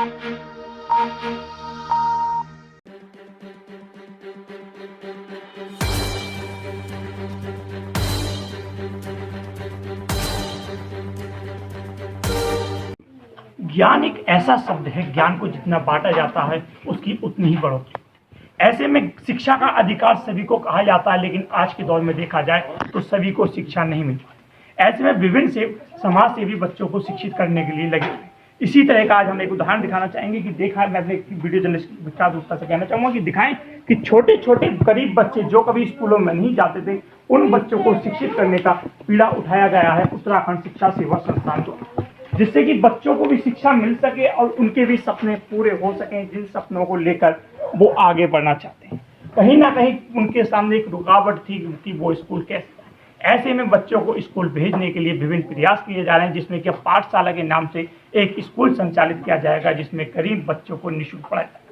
ज्ञान एक ऐसा शब्द है, ज्ञान को जितना बांटा जाता है उसकी उतनी ही बढ़ोतरी। ऐसे में शिक्षा का अधिकार सभी को कहा जाता है, लेकिन आज के दौर में देखा जाए तो सभी को शिक्षा नहीं मिल पाती। ऐसे में विभिन्न से समाज सेवी बच्चों को शिक्षित करने के लिए लगे। इसी तरह का आज हम एक उदाहरण दिखाना चाहेंगे कि देखा, मैं अपने वीडियो जर्नलिस्ट विकास गुप्ता से कहना चाहूँगा कि दिखाएं कि छोटे छोटे गरीब बच्चे जो कभी स्कूलों में नहीं जाते थे, उन बच्चों को शिक्षित करने का पीड़ा उठाया गया है उत्तराखंड शिक्षा सेवा संस्थान द्वारा, जिससे कि बच्चों को भी शिक्षा मिल सके और उनके भी सपने पूरे हो सकें, जिन सपनों को लेकर वो आगे बढ़ना चाहते हैं। कहीं ना कहीं उनके सामने एक रुकावट थी कि वो स्कूल कैसे। ऐसे में बच्चों को स्कूल भेजने के लिए विभिन्न प्रयास किए जा रहे हैं, जिसमें कि पाठशाला के नाम से एक स्कूल संचालित किया जाएगा, जिसमें गरीब बच्चों को निःशुल्क पढ़ाया जाएगा।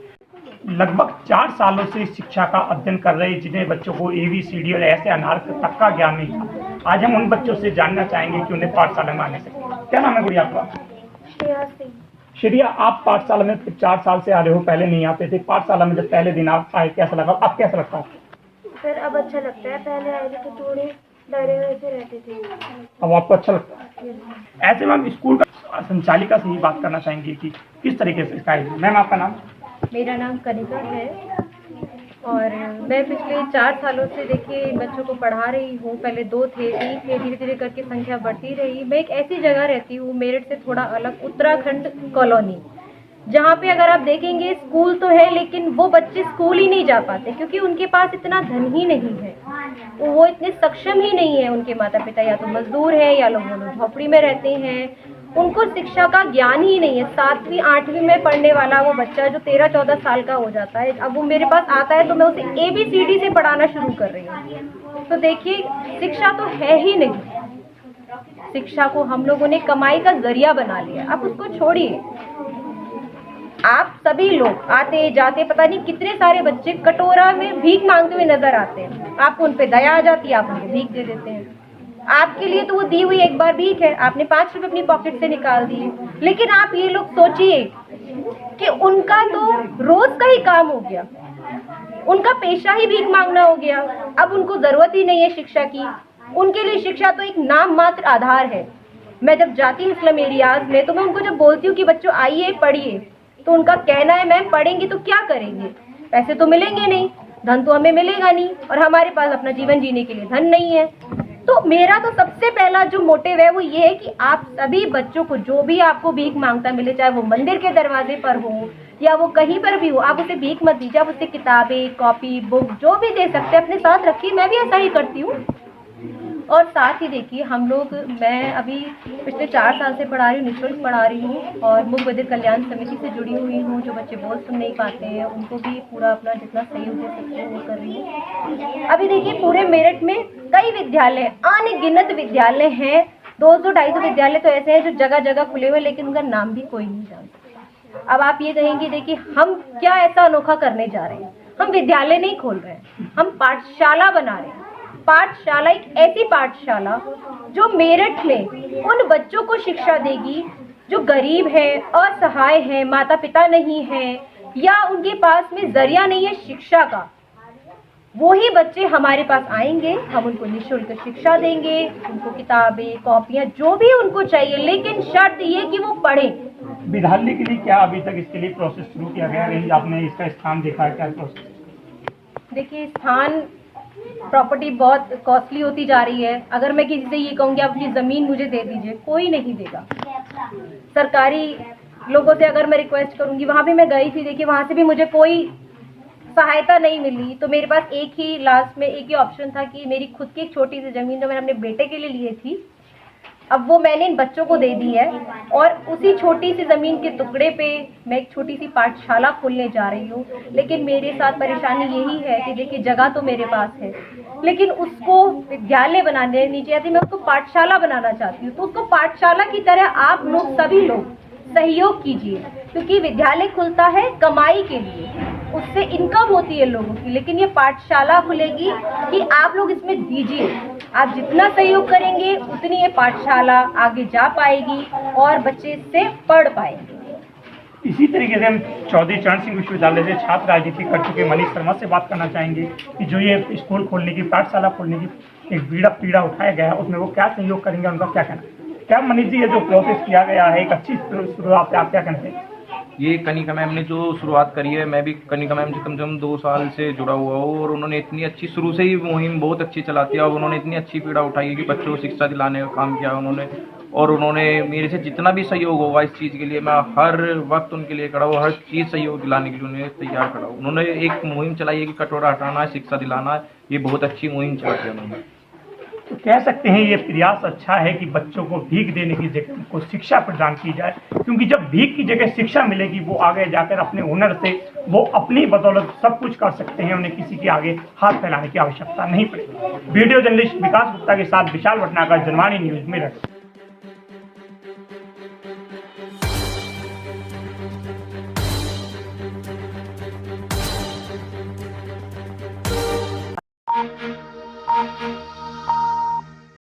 लगभग 4 सालों से शिक्षा का अध्ययन कर रहे, जिन्हें बच्चों को ABCD और ऐसे अनार तक का ज्ञान नहीं था। आज हम उन बच्चों से जानना चाहेंगे कि उन्हें पाठशाला में आने से क्या नाम है गुड़िया आपका? श्रेया, आप पाठशाला में 4 साल से आ रहे हो, पहले नहीं आते थे। पाठशाला में जब पहले दिन आप आए कैसा लगा? अब कैसा लगता है? सर अब अच्छा लगता है, पहले आए थे तो थोड़े डरे हुए से रहते थे, अब आपको अच्छा लगता है। ऐसे में हम स्कूल का संचालिका से ही बात करना चाहेंगे कि किस तरीके से सिखाएगी। मैम आपका नाम? मेरा नाम कनिका है और मैं पिछले 4 सालों से देखिए बच्चों को पढ़ा रही हूँ। पहले 2 थे, 3 थे, धीरे धीरे करके संख्या बढ़ती रही। मैं एक ऐसी जगह रहती हूँ मेरठ से थोड़ा अलग, उत्तराखंड कॉलोनी, जहाँ पे अगर आप देखेंगे स्कूल तो है लेकिन वो बच्चे स्कूल ही नहीं जा पाते क्योंकि उनके पास इतना धन ही नहीं है, वो इतने सक्षम ही नहीं है। उनके माता पिता या तो मजदूर है या लोग झोपड़ी में रहते हैं, उनको शिक्षा का ज्ञान ही नहीं है। 7वीं 8वीं में पढ़ने वाला वो बच्चा जो 13-14 साल का हो जाता है, अब वो मेरे पास आता है तो मैं उसे ABCD से पढ़ाना शुरू कर रही हूँ। तो देखिए शिक्षा तो है ही नहीं। शिक्षा को हम लोगों ने कमाई का जरिया बना लिया। अब उसको छोड़िए, आप सभी लोग आते जाते पता नहीं कितने सारे बच्चे कटोरा में भीख मांगते हुए नजर आते हैं। आपको उन पे दया आ जाती है, आप उन्हें भीख दे देते हैं। आपके लिए तो वो दी हुई एक बार भीख है, आपने 5 रुपए अपनी पॉकेट से निकाल दिए। लेकिन आप ये लोग सोचिए कि उनका तो रोज का ही काम हो गया, उनका पेशा ही भीख मांगना हो गया। अब उनको जरूरत ही नहीं है शिक्षा की, उनके लिए शिक्षा तो एक नाम मात्र आधार है। मैं जब जाती हूँ स्लम एरियाज में तो मैं उनको जब बोलती हूँ कि बच्चों आइए पढ़िए, तो उनका कहना है मैम पढ़ेंगे तो क्या करेंगे, पैसे तो मिलेंगे नहीं, धन तो हमें मिलेगा नहीं और हमारे पास अपना जीवन जीने के लिए धन नहीं है। तो मेरा तो सबसे पहला जो मोटिव है वो ये है कि आप सभी बच्चों को जो भी आपको भीख मांगता मिले, चाहे वो मंदिर के दरवाजे पर हो या वो कहीं पर भी हो, आप उसे भीख मत दीजिए। आप उसे किताबें, कॉपी, बुक जो भी दे सकते हैं अपने साथ रखिए। मैं भी ऐसा ही करती हूँ। और साथ ही देखिए हम लोग, मैं अभी पिछले 4 साल से पढ़ा रही हूँ, निःशुल्क पढ़ा रही हूँ और मुख बधिर कल्याण समिति से जुड़ी हुई हूँ। जो बच्चे बोल सुन नहीं पाते हैं उनको भी पूरा अपना जितना सहयोग दे सकते हैं वो कर रही हूँ। अभी देखिए पूरे मेरठ में कई विद्यालय, अनगिनत विद्यालय हैं, 200-250 विद्यालय तो ऐसे हैं जो जगह जगह खुले हुए, लेकिन उनका नाम भी कोई नहीं जानता। अब आप ये कहेंगे देखिए हम क्या ऐसा अनोखा करने जा रहे हैं। हम विद्यालय नहीं खोल रहे हैं, हम पाठशाला बना रहे हैं। पाठशाला एक ऐसी पाठशाला जो मेरठ में उन बच्चों को शिक्षा देगी जो गरीब है, असहाय है, माता पिता नहीं है या उनके पास में जरिया नहीं है शिक्षा का। वो ही बच्चे हमारे पास आएंगे, हम उनको निःशुल्क शिक्षा देंगे, उनको किताबें, कॉपियां जो भी उनको चाहिए, लेकिन शर्त ये कि वो पढ़ें। विद्यालय के लिए क्या अभी तक इसके लिए प्रोसेस शुरू किया गया है? आपने इसका स्थान देखा है क्या प्रोसेस? देखिए स्थान, प्रॉपर्टी बहुत कॉस्टली होती जा रही है। अगर मैं किसी से ये कहूँगी आप अपनी ज़मीन मुझे दे दीजिए, कोई नहीं देगा। सरकारी लोगों से अगर मैं रिक्वेस्ट करूँगी, वहाँ भी मैं गई थी, देखिए वहाँ से भी मुझे कोई सहायता नहीं मिली। तो मेरे पास एक ही लास्ट में एक ही ऑप्शन था कि मेरी खुद की एक छोटी सी ज़मीन जो मैंने अपने बेटे के लिए ली थी, अब वो मैंने इन बच्चों को दे दी है और उसी छोटी सी ज़मीन के टुकड़े पे मैं एक छोटी सी पाठशाला खोलने जा रही हूँ। लेकिन मेरे साथ परेशानी यही है कि देखिए जगह तो मेरे पास है, लेकिन उसको विद्यालय बनाने नहीं चाहती, मैं उसको पाठशाला बनाना चाहती हूँ। तो उसको पाठशाला की तरह आप लोग सभी लोग सहयोग कीजिए, क्योंकि विद्यालय खुलता है कमाई के लिए, उससे इनकम होती है लोगों की, लेकिन ये पाठशाला खुलेगी कि आप लोग इसमें दीजिए। आप जितना सहयोग करेंगे उतनी ये पाठशाला आगे जा पाएगी और बच्चे इससे पढ़ पाएंगे। इसी तरीके से हम चौधरी चरण सिंह विश्वविद्यालय से छात्र राजनीति कर चुके मनीष शर्मा से बात करना चाहेंगे कि जो ये स्कूल खोलने की, पाठशाला खोलने की एक पीड़ा उठाया गया है, उसमें वो क्या सहयोग करेंगे, उनका क्या कहना है? क्या मनीष जी, ये जो प्रोसेस किया गया है एक अच्छी शुरुआत है, आप क्या कहते हैं? ये कनिका मैम ने जो शुरुआत करी है, मैं भी कनिका मैम से कम 2 साल से जुड़ा हुआ हूँ और उन्होंने इतनी अच्छी शुरू से ही मुहिम बहुत अच्छी चलाती है और उन्होंने इतनी अच्छी पीड़ा उठाई है कि बच्चों को शिक्षा दिलाने का काम किया उन्होंने। और उन्होंने मेरे से जितना भी सहयोग होगा इस चीज़ के लिए मैं हर वक्त उनके लिए खड़ा हूँ, हर चीज़ सहयोग दिलाने के लिए उन्हें तैयार खड़ा हूँ। उन्होंने एक मुहिम चलाई है कि कटोरा हटाना है, शिक्षा दिलाना है, ये बहुत अच्छी मुहिम चलाई है उन्होंने। तो कह सकते हैं ये प्रयास अच्छा है कि बच्चों को भीख देने की जगह उनको शिक्षा प्रदान की जाए, क्योंकि जब भीख की जगह शिक्षा मिलेगी वो आगे जाकर अपने हुनर से वो अपनी बदौलत सब कुछ कर सकते हैं, उन्हें किसी के आगे हाथ फैलाने की आवश्यकता नहीं पड़ेगी। वीडियो जर्नलिस्ट विकास गुप्ता के साथ विशाल भटनागर, जनवाणी न्यूज़, मेरठ।